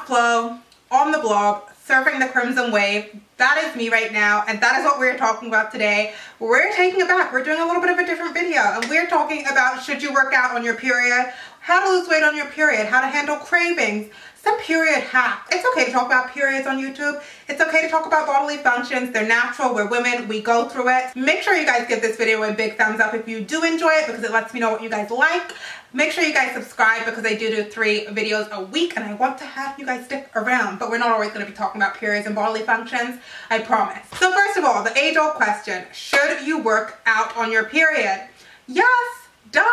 flow, on the blog, surfing the crimson wave. That is me right now, and that is what we're talking about today. We're taking it back. We're doing a little bit of a different video, and we're talking about should you work out on your period, how to lose weight on your period, how to handle cravings, some period hacks. It's okay to talk about periods on YouTube. It's okay to talk about bodily functions. They're natural. We're women. We go through it. Make sure you guys give this video a big thumbs up if you do enjoy it, because it lets me know what you guys like. Make sure you guys subscribe, because I do 3 videos a week, and I want to have you guys stick around. But we're not always going to be talking about periods and bodily functions, I promise. So first of all, the age-old question, should you work out on your period? Yes. Duh!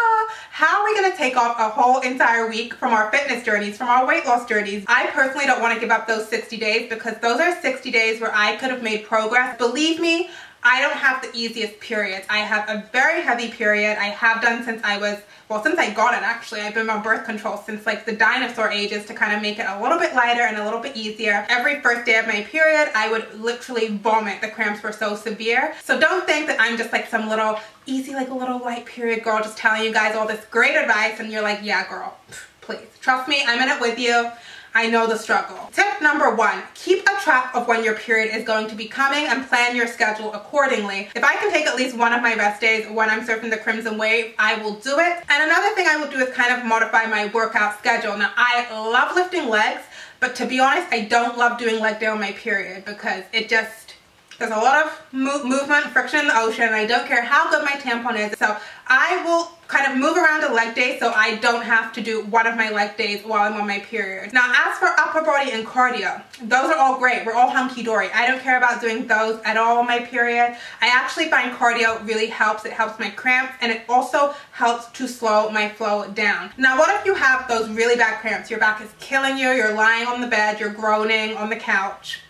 How are we going to take off a whole entire week from our fitness journeys, from our weight loss journeys? I personally don't want to give up those 60 days, because those are 60 days where I could have made progress. Believe me, I don't have the easiest periods. I have a very heavy period. I have done since I was, well, since I got it actually. I've been on birth control since like the dinosaur ages to kind of make it a little bit lighter and a little bit easier. Every first day of my period, I would literally vomit. The cramps were so severe. So don't think that I'm just like some little easy, like a little light period girl just telling you guys all this great advice and you're like, yeah girl, please. Trust me, I'm in it with you. I know the struggle. Tip number 1, keep a track of when your period is going to be coming and plan your schedule accordingly. If I can take at least one of my rest days when I'm surfing the crimson wave, I will do it. And another thing I will do is kind of modify my workout schedule. Now, I love lifting legs, but to be honest, I don't love doing leg day on my period because it just, there's a lot of movement, friction in the ocean, and I don't care how good my tampon is. So I will kind of move around a leg day so I don't have to do one of my leg days while I'm on my period. Now, as for upper body and cardio, those are all great. We're all hunky-dory. I don't care about doing those at all on my period. I actually find cardio really helps. It helps my cramps, and it also helps to slow my flow down. Now, what if you have those really bad cramps? Your back is killing you. You're lying on the bed. You're groaning on the couch.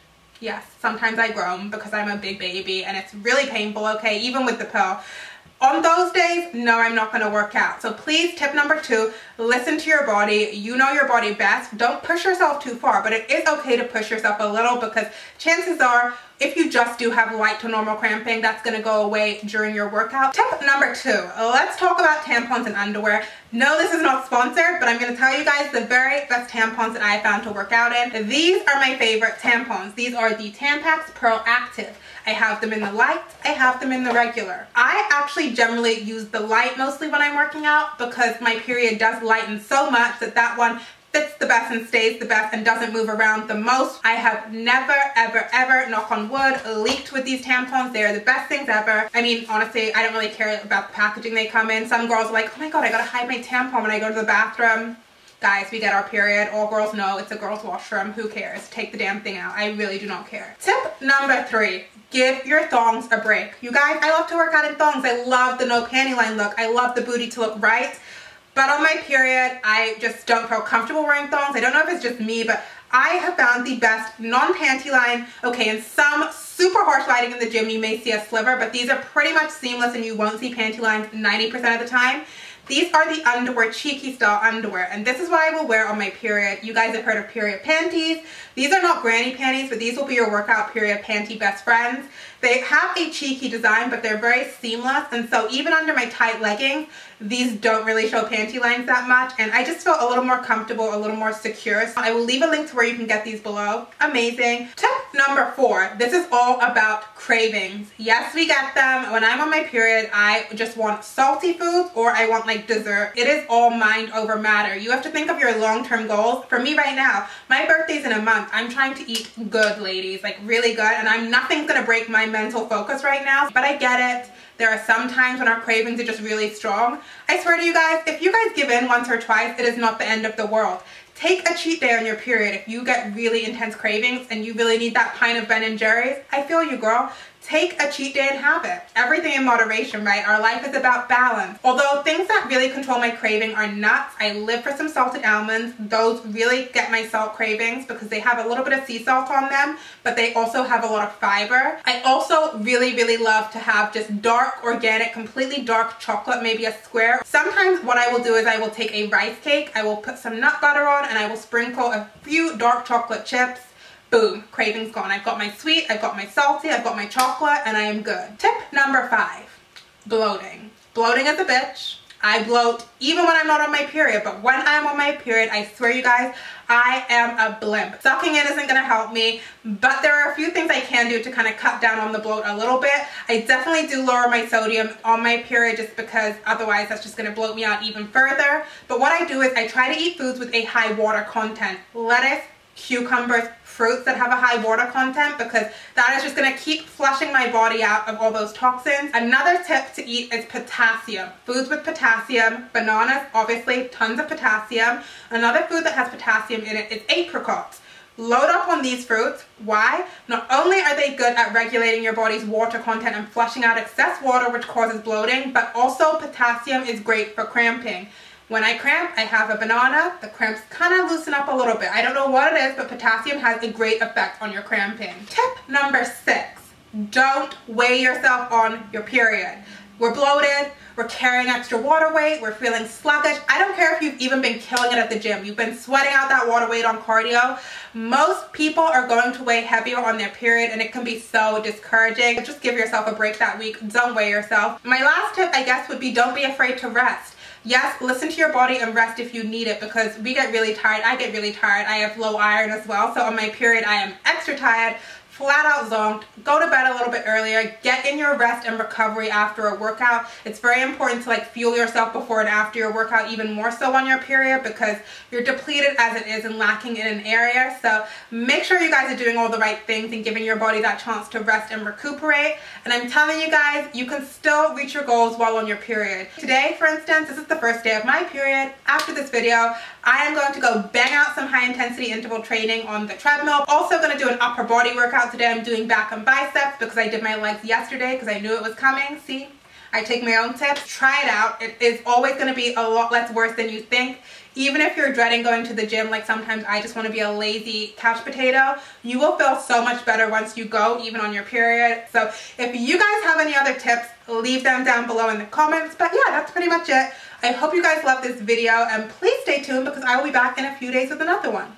Yes, sometimes I groan because I'm a big baby and it's really painful, okay, even with the pill. On those days, no, I'm not going to work out. So please, tip number 2, listen to your body. You know your body best. Don't push yourself too far, but it is okay to push yourself a little, because chances are, if you just do have light to normal cramping, that's going to go away during your workout. Tip number 2, let's talk about tampons and underwear. No, this is not sponsored, but I'm going to tell you guys the very best tampons that I found to work out in. These are my favorite tampons. These are the Tampax Pearl Active. I have them in the light, I have them in the regular. I actually generally use the light mostly when I'm working out, because my period does lighten so much that that one fits the best and stays the best and doesn't move around the most. I have never, ever, ever, knock on wood, leaked with these tampons. They are the best things ever. I mean, honestly, I don't really care about the packaging they come in. Some girls are like, oh my god, I gotta hide my tampon when I go to the bathroom. Guys, we get our period. All girls know it's a girl's washroom. Who cares? Take the damn thing out. I really do not care. Tip number 3, give your thongs a break. You guys, I love to work out in thongs. I love the no panty line look. I love the booty to look right. But on my period, I just don't feel comfortable wearing thongs. I don't know if it's just me, but I have found the best non-panty line. Okay, in some super harsh lighting in the gym, you may see a sliver, but these are pretty much seamless and you won't see panty lines 90% of the time. These are the underwear, cheeky style underwear, and this is what I will wear on my period. You guys have heard of period panties. These are not granny panties, but these will be your workout period panty best friends. They have a cheeky design, but they're very seamless, and so even under my tight leggings, these don't really show panty lines that much, and I just feel a little more comfortable, a little more secure. So I will leave a link to where you can get these below. Amazing. Tip number 4, this is all about cravings. Yes, we get them. When I'm on my period, I just want salty foods or I want like dessert. It is all mind over matter. You have to think of your long-term goals. For me right now, my birthday's in a month. I'm trying to eat good, ladies, like really good, and nothing's gonna break my mental focus right now, but I get it. There are some times when our cravings are just really strong. I swear to you guys, if you guys give in once or twice, it is not the end of the world. Take a cheat day on your period if you get really intense cravings and you really need that pint of Ben & Jerry's. I feel you, girl. Take a cheat day and have it. Everything in moderation, right? Our life is about balance. Although things that really control my craving are nuts. I live for some salted almonds. Those really get my salt cravings because they have a little bit of sea salt on them, but they also have a lot of fiber. I also really, really love to have just dark, organic, completely dark chocolate, maybe a square. Sometimes what I will do is I will take a rice cake, I will put some nut butter on, and I will sprinkle a few dark chocolate chips. Boom, cravings gone. I've got my sweet, I've got my salty, I've got my chocolate, and I am good. Tip number 5, bloating. Bloating is a bitch. I bloat even when I'm not on my period, but when I'm on my period, I swear you guys, I am a blimp. Sucking in isn't gonna help me, but there are a few things I can do to kind of cut down on the bloat a little bit. I definitely do lower my sodium on my period just because otherwise that's just gonna bloat me out even further. But what I do is I try to eat foods with a high water content. Lettuce, cucumbers, fruits that have a high water content, because that is just going to keep flushing my body out of all those toxins. Another tip to eat is potassium. Foods with potassium, bananas, obviously tons of potassium. Another food that has potassium in it is apricots. Load up on these fruits. Why? Not only are they good at regulating your body's water content and flushing out excess water, which causes bloating, but also potassium is great for cramping. When I cramp, I have a banana. The cramps kind of loosen up a little bit. I don't know what it is, but potassium has a great effect on your cramping. Tip number 6, don't weigh yourself on your period. We're bloated, we're carrying extra water weight, we're feeling sluggish. I don't care if you've even been killing it at the gym. You've been sweating out that water weight on cardio. Most people are going to weigh heavier on their period, and it can be so discouraging. Just give yourself a break that week. Don't weigh yourself. My last tip, I guess, would be don't be afraid to rest. Yes, listen to your body and rest if you need it, because we get really tired. I get really tired. I have low iron as well. So on my period, I am extra tired, flat out zonked. Go to bed a little bit earlier. Get in your rest and recovery after a workout. It's very important to like fuel yourself before and after your workout, even more so on your period, because you're depleted as it is and lacking in an area. So make sure you guys are doing all the right things and giving your body that chance to rest and recuperate. And I'm telling you guys, you can still reach your goals while on your period. Today, for instance, this is the first day of my period. After this video, I am going to go bang out some high intensity interval training on the treadmill. Also going to do an upper body workout today. I'm doing back and biceps because I did my legs yesterday because I knew it was coming. See, I take my own tips. Try it out. It is always going to be a lot less worse than you think. Even if you're dreading going to the gym, like sometimes I just want to be a lazy couch potato, you will feel so much better once you go, even on your period. So if you guys have any other tips, leave them down below in the comments. But yeah, that's pretty much it. I hope you guys loved this video, and please stay tuned because I will be back in a few days with another one.